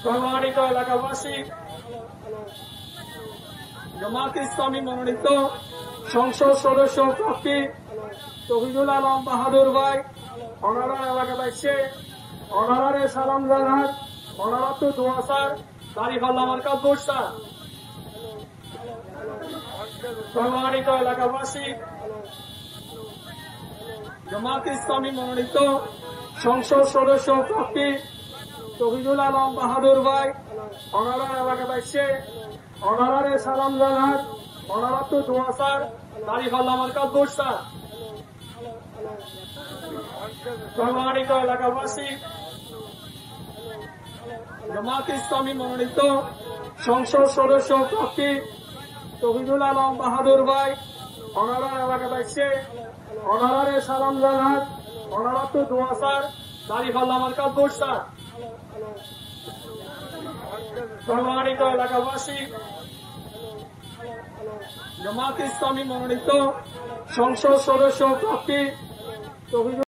সম্মানিত এলাকাবাসী, জামাত ইসলামী মনোনীত সংসদ সদস্য প্রার্থী তৌহিদুল আলম বাহাদুর ভাই অনারার এলাকাবাসী অনারারে সালাম জানান। অনারা তো দোয়া স্যার দাঁড়িপাল্লা মার্কা বর্ষা। সম্মানিত এলাকাবাসী, জামাত ইসলামী মনোনীত সংসদ সদস্য প্রার্থী তৌহিদুল আলম বাহাদুর ভাই অনারার এলাকাবাসী অনারারে সালাম জানান। অনারা তো দোয়া স্যার দাঁড়িপাল্লা মার্কা বর্ষা। সম্মানিত এলাকাবাসী, জামাত ইসলামী মনোনীত সংসদ সদস্য প্রার্থী তৌহিদুল আলম বাহাদুর ভাই অনারার এলাকাবাসী অনারারে সালাম জানান। অনারা তো দোয়া স্যার দাঁড়িপাল্লা মার্কা বর্ষা। সম্মানিত এলাকাবাসী, জামাত ইসলামী মনোনীত সংসদ সদস্য প্রার্থী তৌহিদুল